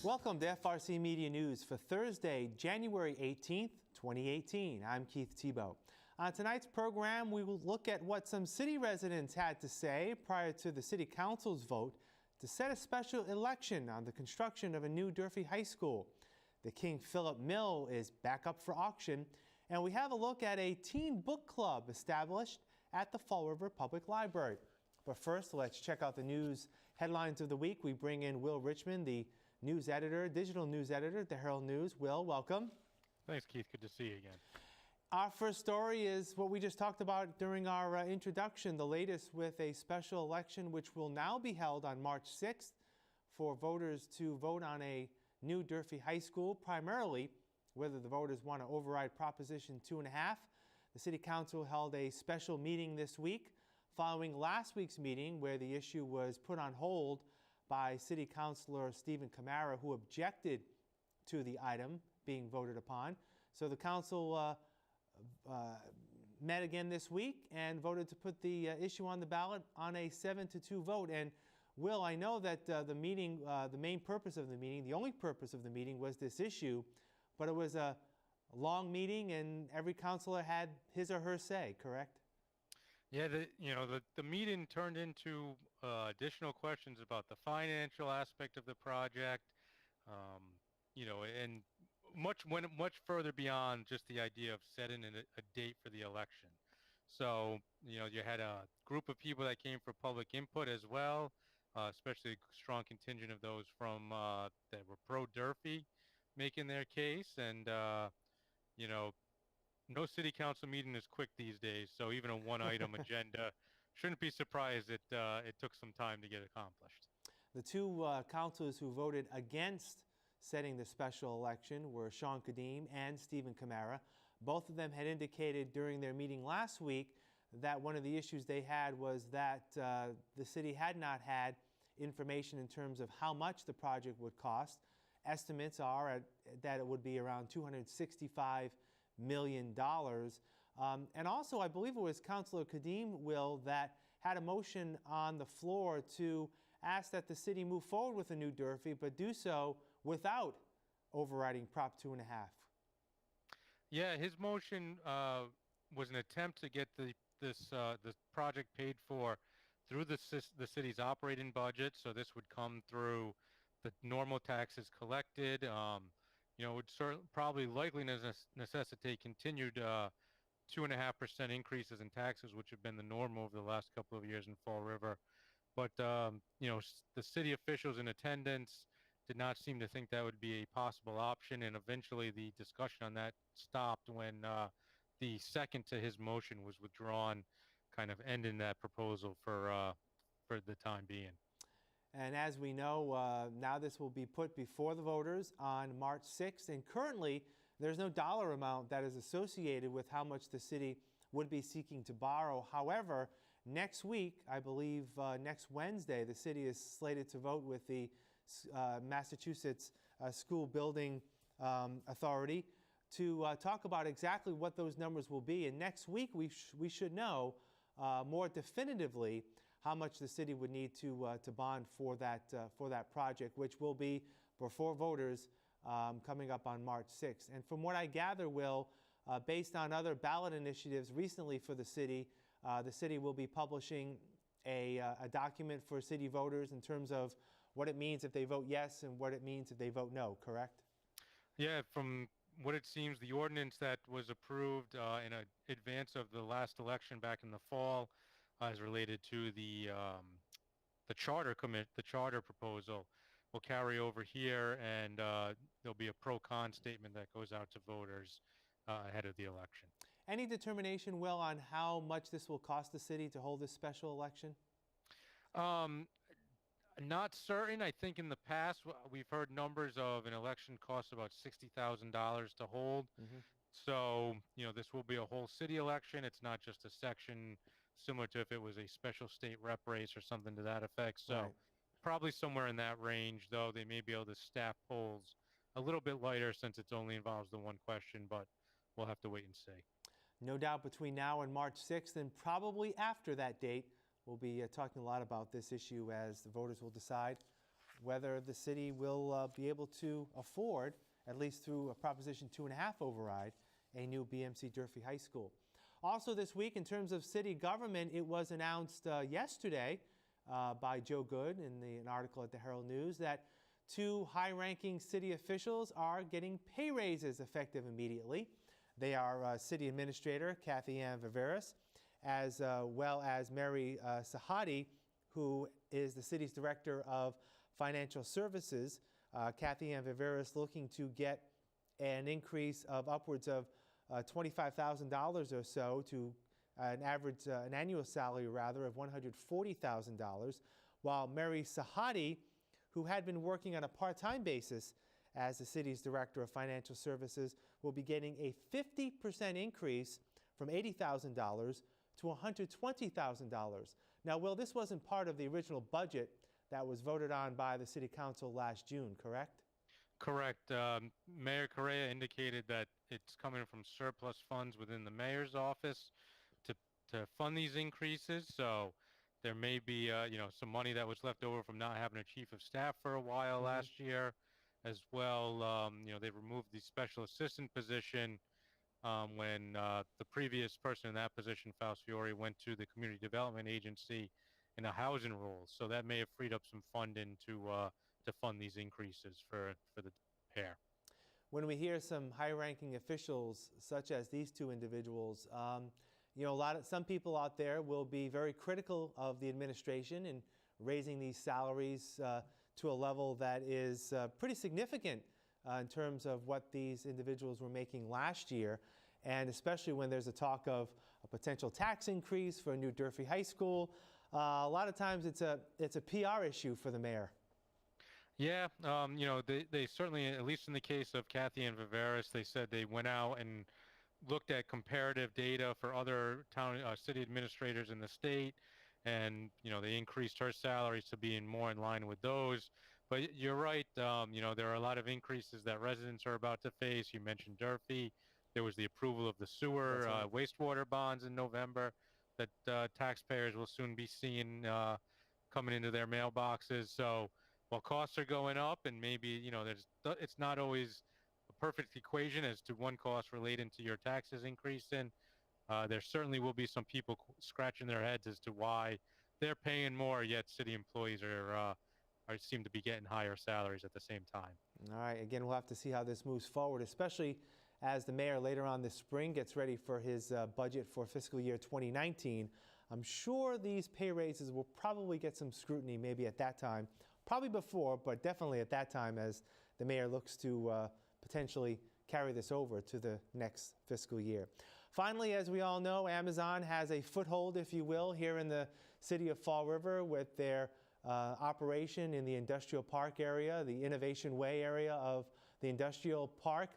Welcome to FRCMedia News for Thursday, January 18th, 2018. I'm Keith Tebow. On tonight's program, we will look at what some city residents had to say prior to the City Council's vote to set a special election on the construction of a new Durfee High School. The King Philip Mill is back up for auction, and we have a look at a teen book club established at the Fall River Public Library. But first, let's check out the news headlines of the week. We bring in Will Richmond, the news editor, digital news editor at the Herald News. Will, welcome. Thanks, Keith. Good to see you again. Our first story is what we just talked about during our introduction, the latest with a special election which will now be held on March 6th for voters to vote on a new Durfee High School, primarily whether the voters want to override Proposition 2.5. The City Council held a special meeting this week following last week's meeting where the issue was put on hold by City Councilor Stephen Camara, who objected to the item being voted upon. So the council met again this week and voted to put the issue on the ballot on a 7-2 vote. And Will, I know that the meeting, the main purpose of the meeting, the only purpose of the meeting was this issue, but it was a long meeting and every councilor had his or her say, correct? Yeah, the meeting turned into additional questions about the financial aspect of the project, and went much further beyond just the idea of setting a date for the election. So, you had a group of people that came for public input as well, especially a strong contingent of those from that were pro-Durfee making their case, and no city council meeting is quick these days, so even a one-item agenda shouldn't be surprised that it took some time to get accomplished. The two councilors who voted against setting the special election were Sean Kadim and Stephen Camara. Both of them had indicated during their meeting last week that one of the issues they had was that the city had not had information in terms of how much the project would cost. Estimates are that it would be around $265 million. And also, I believe it was Councilor Kadim, Will, that had a motion on the floor to ask that the city move forward with a new Durfee, but do so without overriding Prop 2.5. Yeah, his motion was an attempt to get this project paid for through the city's operating budget. So this would come through the normal taxes collected. Would probably likely necessitate continued 2.5% increases in taxes, which have been the norm over the last couple of years in Fall River. But, the city officials in attendance did not seem to think that would be a possible option, and eventually the discussion on that stopped when the second to his motion was withdrawn, kind of ending that proposal for the time being. And as we know, now this will be put before the voters on March 6th. And currently, there's no dollar amount that is associated with how much the city would be seeking to borrow. However, next week, I believe next Wednesday, the city is slated to vote with the Massachusetts School Building Authority to talk about exactly what those numbers will be. And next week, we should know more definitively how much the city would need to bond for that project, which will be before voters coming up on March 6th. And from what I gather, Will, based on other ballot initiatives recently for the city will be publishing a document for city voters in terms of what it means if they vote yes and what it means if they vote no, correct? Yeah, from what it seems, the ordinance that was approved in advance of the last election back in the fall is related to the charter proposal will carry over here, and there'll be a pro-con statement that goes out to voters ahead of the election. Any determination, Will, on how much this will cost the city to hold this special election? Not certain. I think in the past we've heard numbers of an election costs about $60,000 to hold. Mm-hmm. So, this will be a whole city election. It's not just a section similar to if it was a special state rep race or something to that effect. So right. Probably somewhere in that range, though they may be able to staff polls a little bit lighter since it only involves the one question, but we'll have to wait and see. No doubt between now and March 6th and probably after that date, we'll be talking a lot about this issue as the voters will decide whether the city will be able to afford, at least through a Proposition 2.5 override, a new BMC Durfee High School. Also this week, in terms of city government, it was announced yesterday by Joe Good in an article at the Herald News that 2 high-ranking city officials are getting pay raises effective immediately. They are City Administrator Kathy Ann Viveris, as well as Mary Sahadi, who is the city's Director of Financial Services. Kathy Ann Viveris looking to get an increase of upwards of $25,000 or so to an annual salary rather of $140,000, while Mary Sahadi, who had been working on a part-time basis as the city's Director of Financial Services, will be getting a 50% increase from $80,000 to $120,000. Now, Will, this wasn't part of the original budget that was voted on by the City Council last June, correct? Correct. Mayor Correa indicated that it's coming from surplus funds within the mayor's office to fund these increases. So there may be some money that was left over from not having a chief of staff for a while last year, as well. They removed the special assistant position when the previous person in that position, Faust Fiore, went to the Community Development Agency in a housing role. So that may have freed up some funding to fund these increases for the pair. When we hear some high-ranking officials, such as these 2 individuals, some people out there will be very critical of the administration in raising these salaries to a level that is pretty significant in terms of what these individuals were making last year, and especially when there's a talk of a potential tax increase for a new Durfee High School. A lot of times it's a PR issue for the mayor. Yeah, they certainly, at least in the case of Kathy Ann Viveris, they said they went out and looked at comparative data for other city administrators in the state, and they increased her salaries to being more in line with those. But you're right, there are a lot of increases that residents are about to face. You mentioned Durfee. There was the approval of the sewer wastewater bonds in November that taxpayers will soon be seeing coming into their mailboxes. So while costs are going up, and maybe it's not always a perfect equation as to one cost relating to your taxes increasing, there certainly will be some people scratching their heads as to why they're paying more, yet city employees seem to be getting higher salaries at the same time. All right, again, we'll have to see how this moves forward, especially as the mayor later on this spring gets ready for his budget for fiscal year 2019. I'm sure these pay raises will probably get some scrutiny maybe at that time, probably before, but definitely at that time as the mayor looks to potentially carry this over to the next fiscal year. Finally, as we all know, Amazon has a foothold, if you will, here in the city of Fall River with their operation in the industrial park area, the Innovation Way area of the industrial park.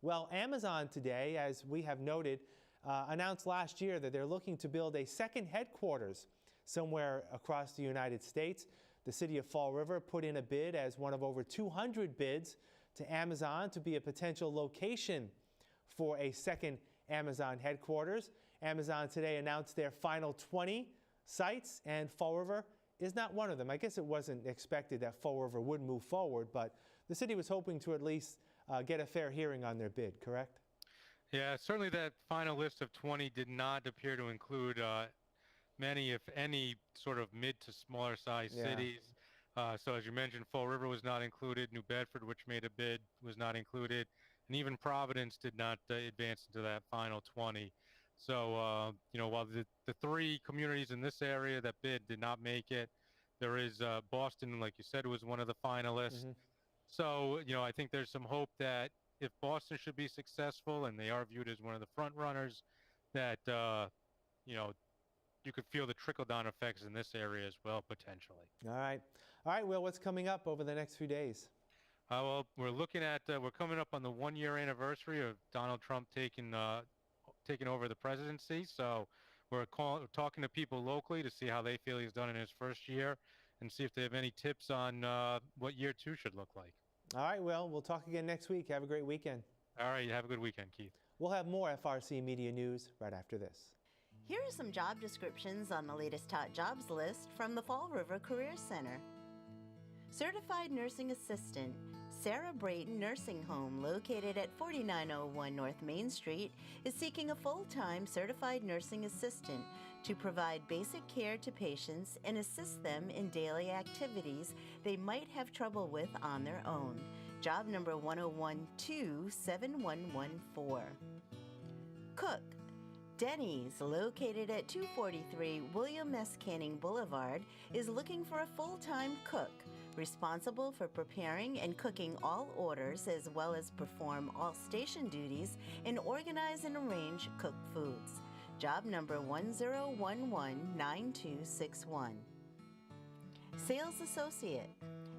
Well, Amazon today, as we have noted, announced last year that they're looking to build a second headquarters somewhere across the United States. The city of Fall River put in a bid as one of over 200 bids to Amazon to be a potential location for a second Amazon headquarters. Amazon today announced their final 20 sites, and Fall River is not one of them. I guess it wasn't expected that Fall River would move forward, but the city was hoping to at least get a fair hearing on their bid, correct? Yeah, certainly that final list of 20 did not appear to include many, if any, sort of mid to smaller size cities. So as you mentioned, Fall River was not included. New Bedford, which made a bid, was not included. And even Providence did not advance into that final 20. So, while the 3 communities in this area that bid did not make it, there is Boston, like you said, was one of the finalists. So, I think there's some hope that if Boston should be successful, and they are viewed as one of the front runners, that, you could feel the trickle-down effects in this area as well, potentially. All right. All right, Will, what's coming up over the next few days? Well, we're looking at, we're coming up on the 1-year anniversary of Donald Trump taking over the presidency. So we're talking to people locally to see how they feel he's done in his first year and see if they have any tips on what year 2 should look like. All right, Will, we'll talk again next week. Have a great weekend. All right, have a good weekend, Keith. We'll have more FRC Media News right after this. Here are some job descriptions on the latest hot jobs list from the Fall River Career Center. Certified Nursing Assistant, Sarah Brayton Nursing Home, located at 4901 North Main Street, is seeking a full-time certified nursing assistant to provide basic care to patients and assist them in daily activities they might have trouble with on their own. Job number 10127114. Cook, Denny's, located at 243 William S. Canning Boulevard, is looking for a full-time cook, responsible for preparing and cooking all orders as well as perform all station duties and organize and arrange cooked foods. Job number 10119261. Sales Associate,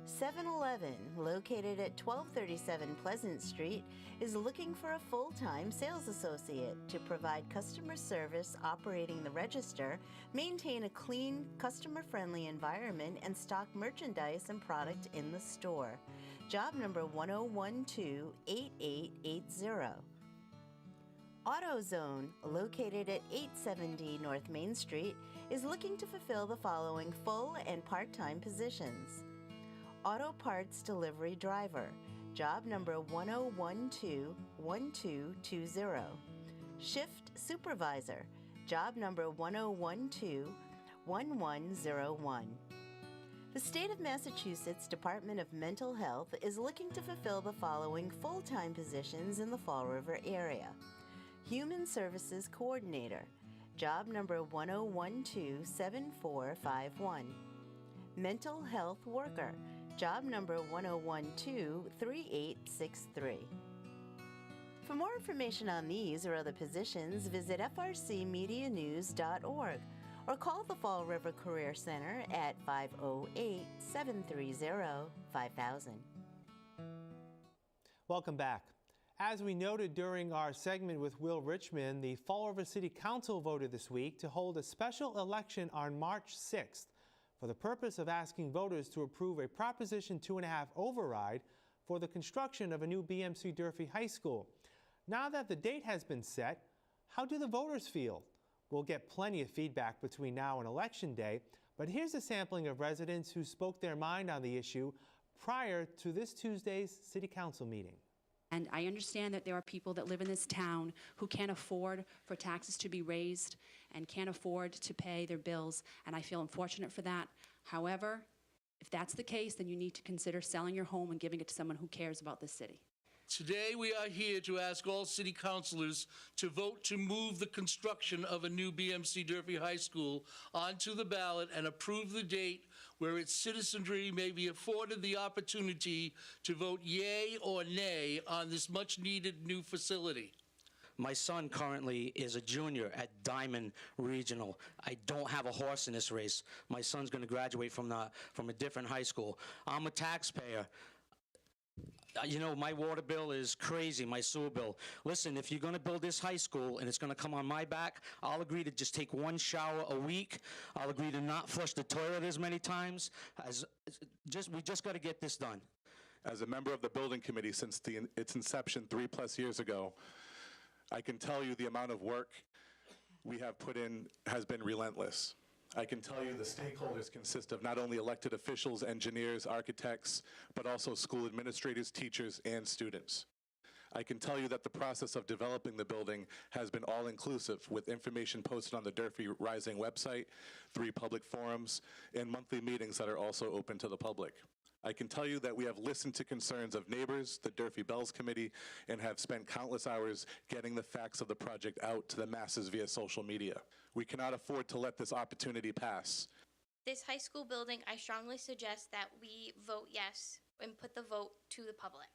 7-Eleven, located at 1237 Pleasant Street, is looking for a full-time sales associate to provide customer service operating the register, maintain a clean, customer-friendly environment, and stock merchandise and product in the store. Job number 10128880. AutoZone, located at 870 North Main Street, is looking to fulfill the following full and part-time positions. Auto Parts Delivery Driver, job number 10121220. Shift Supervisor, job number 10121101. The State of Massachusetts Department of Mental Health is looking to fulfill the following full-time positions in the Fall River area. Human Services Coordinator, job number 10127451. Mental Health Worker, job number 10123863. For more information on these or other positions, visit FRCmedianews.org or call the Fall River Career Center at 508-730-5000. Welcome back. As we noted during our segment with Will Richmond, the Fall River City Council voted this week to hold a special election on March 6th for the purpose of asking voters to approve a Proposition 2.5 override for the construction of a new BMC Durfee High School. Now that the date has been set, how do the voters feel? We'll get plenty of feedback between now and Election Day, but here's a sampling of residents who spoke their mind on the issue prior to this Tuesday's City Council meeting. And I understand that there are people that live in this town who can't afford for taxes to be raised and can't afford to pay their bills, and I feel unfortunate for that. However, if that's the case, then you need to consider selling your home and giving it to someone who cares about this city. Today we are here to ask all city councilors to vote to move the construction of a new BMC Durfee High School onto the ballot and approve the date where its citizenry may be afforded the opportunity to vote yay or nay on this much-needed new facility. My son currently is a junior at Diamond Regional. I don't have a horse in this race. My son's going to graduate from a different high school. I'm a taxpayer. You know, my water bill is crazy, my sewer bill. Listen, if you're going to build this high school and it's going to come on my back, I'll agree to just take one shower a week. I'll agree to not flush the toilet as many times. We just got to get this done. As a member of the building committee since its inception 3+ years ago, I can tell you the amount of work we have put in has been relentless. I can tell you the stakeholders consist of not only elected officials, engineers, architects, but also school administrators, teachers, and students. I can tell you that the process of developing the building has been all-inclusive, with information posted on the Durfee Rising website, 3 public forums, and monthly meetings that are also open to the public. I can tell you that we have listened to concerns of neighbors, the Durfee Bells Committee, and have spent countless hours getting the facts of the project out to the masses via social media. We cannot afford to let this opportunity pass. This high school building, I strongly suggest that we vote yes and put the vote to the public.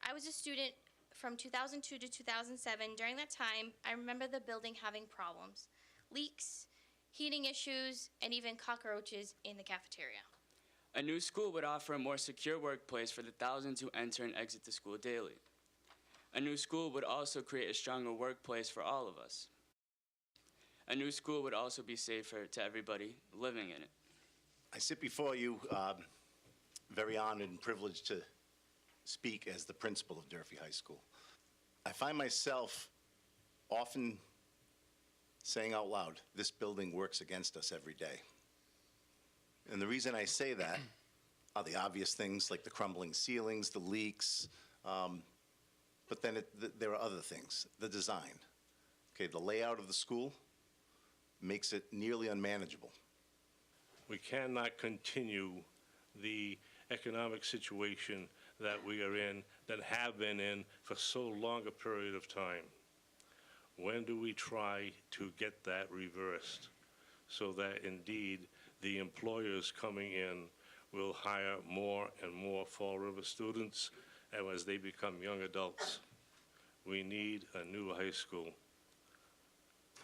I was a student from 2002 to 2007. During that time, I remember the building having problems, leaks, heating issues, and even cockroaches in the cafeteria. A new school would offer a more secure workplace for the thousands who enter and exit the school daily. A new school would also create a stronger workplace for all of us. A new school would also be safer to everybody living in it. I sit before you very honored and privileged to speak as the principal of Durfee High School. I find myself often saying out loud, this building works against us every day. And the reason I say that are the obvious things like the crumbling ceilings, the leaks, but then there are other things, the design. Okay, the layout of the school makes it nearly unmanageable. We cannot continue the economic situation that we are in, that have been in for so long a period of time. When do we try to get that reversed so that indeed the employers coming in will hire more and more Fall River students, and as they become young adults? We need a new high school.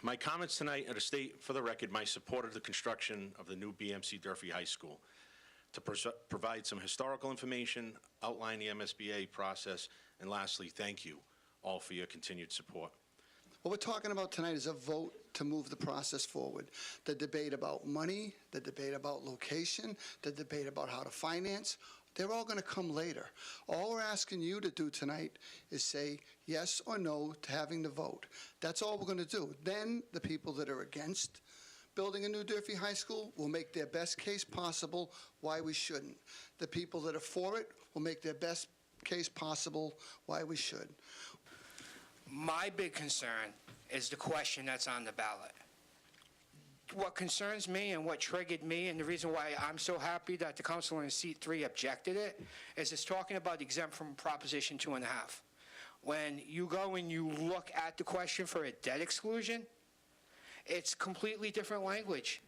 My comments tonight are to state for the record my support of the construction of the new BMC Durfee High School, to provide some historical information, outline the MSBA process, and lastly, thank you all for your continued support. What we're talking about tonight is a vote to move the process forward. The debate about money, the debate about location, the debate about how to finance, they're all going to come later. All we're asking you to do tonight is say yes or no to having the vote. That's all we're going to do. Then the people that are against building a new Durfee High School will make their best case possible why we shouldn't. The people that are for it will make their best case possible why we should. My big concern is the question that's on the ballot. What concerns me and what triggered me, and the reason why I'm so happy that the council in seat 3 objected it, is it's talking about exempt from Proposition 2.5. When you go and you look at the question for a debt exclusion, it's completely different language.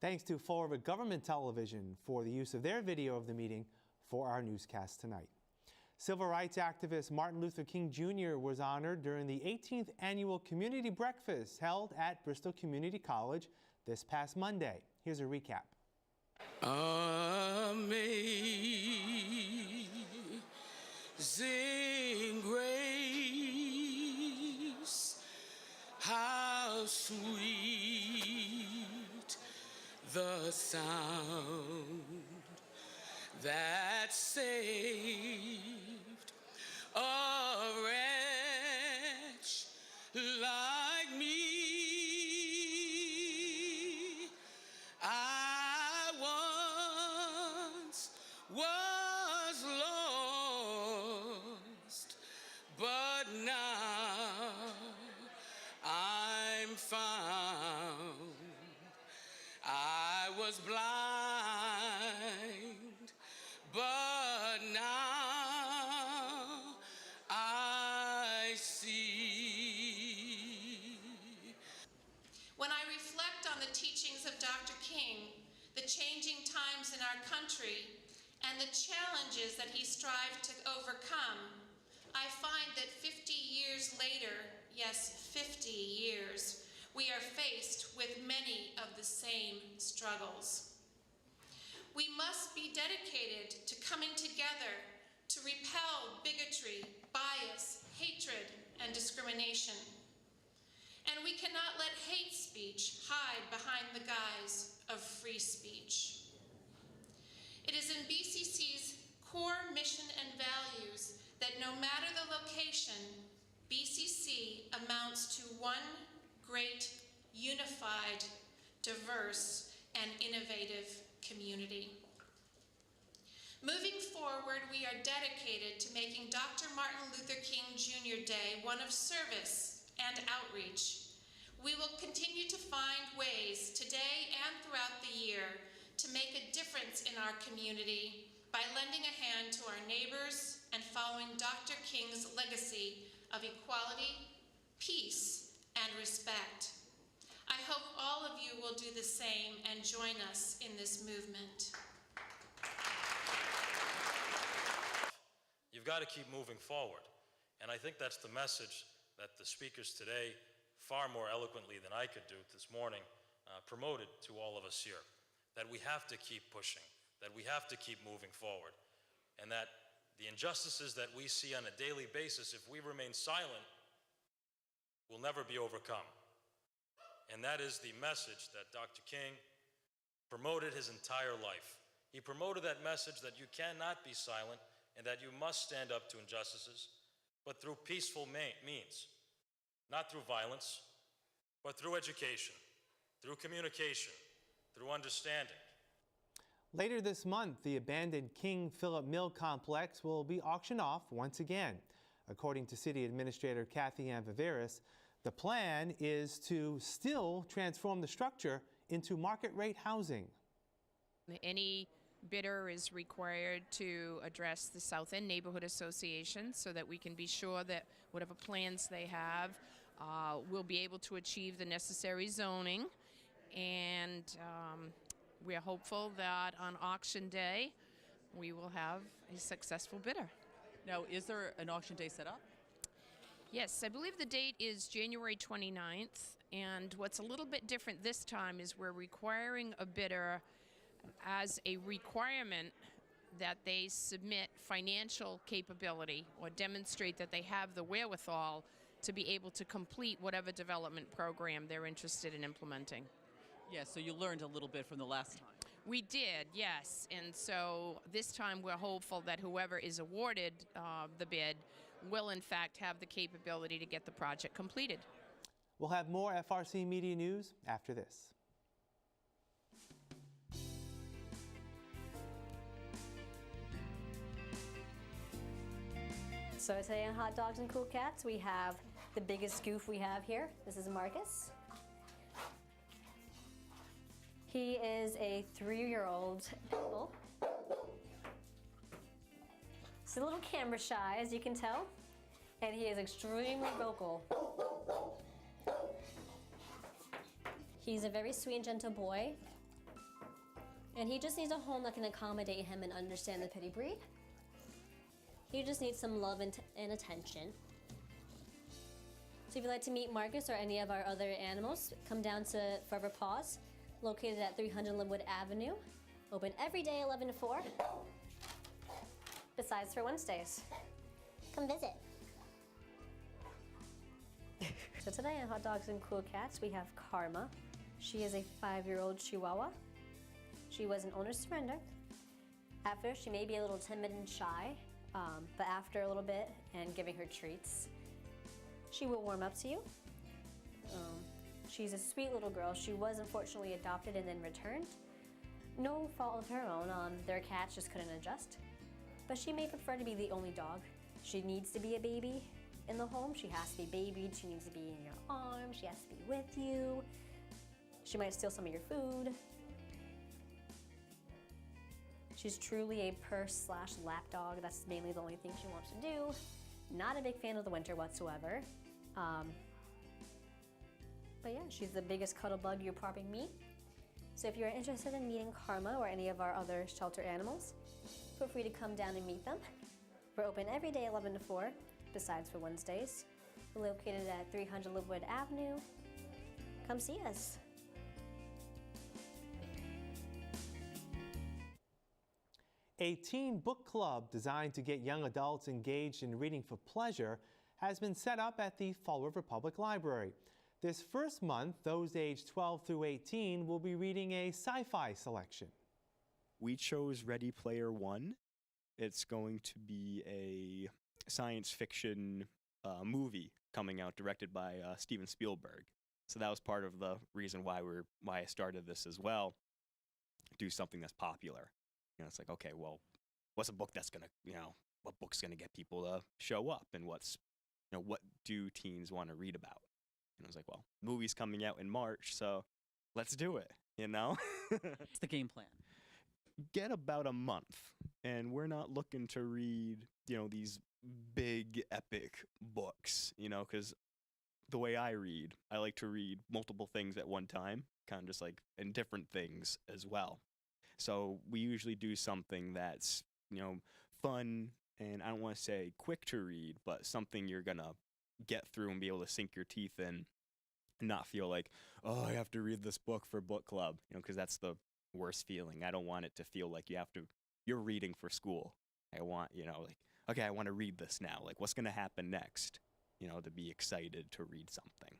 Thanks to Fall River Government Television for the use of their video of the meeting for our newscast tonight. Civil rights activist Martin Luther King Jr. was honored during the 18th annual community breakfast held at Bristol Community College this past Monday. Here's a recap. Amazing grace, how sweet the sound that saved a wretch like me. I once was lost, but now I'm found. I was blind, but now I see. When I reflect on the teachings of Dr. King, the changing times in our country, and the challenges that he strived to overcome, I find that 50 years later, yes, 50 years, we are faced with many of the same struggles. We must be dedicated to coming together to repel bigotry, bias, hatred, and discrimination. And we cannot let hate speech hide behind the guise of free speech. It is in BCC's core mission and values that no matter the location, BCC amounts to one great, unified, diverse, and innovative community. Moving forward, we are dedicated to making Dr. Martin Luther King Jr. Day one of service and outreach. We will continue to find ways today and throughout the year to make a difference in our community by lending a hand to our neighbors and following Dr. King's legacy of equality, peace, and respect. I hope all of you will do the same and join us in this movement. You've got to keep moving forward. And I think that's the message that the speakers today, far more eloquently than I could do this morning, promoted to all of us here. That we have to keep pushing, that we have to keep moving forward, and that the injustices that we see on a daily basis, if we remain silent, will never be overcome. And that is the message that Dr. King promoted his entire life. He promoted that message that you cannot be silent and that you must stand up to injustices, but through peaceful means, not through violence, but through education, through communication, through understanding. Later this month, the abandoned King Philip Mill complex will be auctioned off once again. According to City Administrator Kathy Ann Viveris, the plan is to still transform the structure into market-rate housing. Any bidder is required to address the South End Neighborhood Association so that we can be sure that whatever plans they have will be able to achieve the necessary zoning. And we are hopeful that on auction day we will have a successful bidder. Now, is there an auction day set up? Yes, I believe the date is January 29th, and what's a little bit different this time is we're requiring a bidder as a requirement that they submit financial capability or demonstrate that they have the wherewithal to be able to complete whatever development program they're interested in implementing. Yeah, so you learned a little bit from the last time. We did, yes, and so this time we're hopeful that whoever is awarded the bid will in fact have the capability to get the project completed. We'll have more FRC Media News after this. So today on Hot Dogs and Cool Cats, we have the biggest goof we have here. This is Marcus. He is a 3-year-old pitbull. He's a little camera shy, as you can tell, and he is extremely vocal. He's a very sweet and gentle boy, and he just needs a home that can accommodate him and understand the pity breed. He just needs some love and attention. So if you'd like to meet Marcus or any of our other animals, come down to Forever Paws, located at 300 Linwood Avenue. Open every day 11 to 4, besides for Wednesdays. Come visit. So today on Hot Dogs and Cool Cats, we have Karma. She is a 5-year-old Chihuahua. She was an owner's surrender. At first, she may be a little timid and shy, but after a little bit and giving her treats, she will warm up to you. She's a sweet little girl. She was unfortunately adopted and then returned. No fault of her own. Their cats just couldn't adjust. But she may prefer to be the only dog. She needs to be a baby in the home. She has to be babied. She needs to be in your arms. She has to be with you. She might steal some of your food. She's truly a purse/lap dog. That's mainly the only thing she wants to do. Not a big fan of the winter whatsoever. But yeah, she's the biggest cuddle bug you'll probably meet. So if you're interested in meeting Karma or any of our other shelter animals, feel free to come down and meet them. We're open every day 11 to 4, besides for Wednesdays. We're located at 300 Linwood Avenue. Come see us. A teen book club designed to get young adults engaged in reading for pleasure has been set up at the Fall River Public Library. This first month, those aged 12 through 18 will be reading a sci-fi selection. We chose Ready Player One. It's going to be a science fiction movie coming out directed by Steven Spielberg. So that was part of the reason why I started this as well. Do something that's popular. You know, it's like, okay, well, what's a book that's gonna, what book's gonna get people to show up, and what do teens want to read about? And I was like, well, movie's coming out in March, so let's do it, What's the game plan? Get about a month, and we're not looking to read, these big, epic books, because the way I read, I like to read multiple things at one time, kind of just like in different things as well. So we usually do something that's, fun, and I don't want to say quick to read, but something you're going to get through and be able to sink your teeth in and not feel like, oh, I have to read this book for book club, because that's the worst feeling. I don't want it to feel like you're reading for school. I want, okay, I want to read this now. Like, what's going to happen next? To be excited to read something.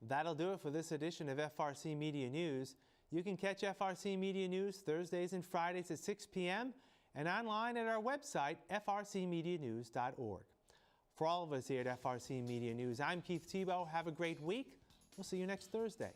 That'll do it for this edition of FRC Media News. You can catch FRC Media News Thursdays and Fridays at 6 p.m. and online at our website, frcmedianews.org. For all of us here at FRC Media News, I'm Keith Tebow. Have a great week. We'll see you next Thursday.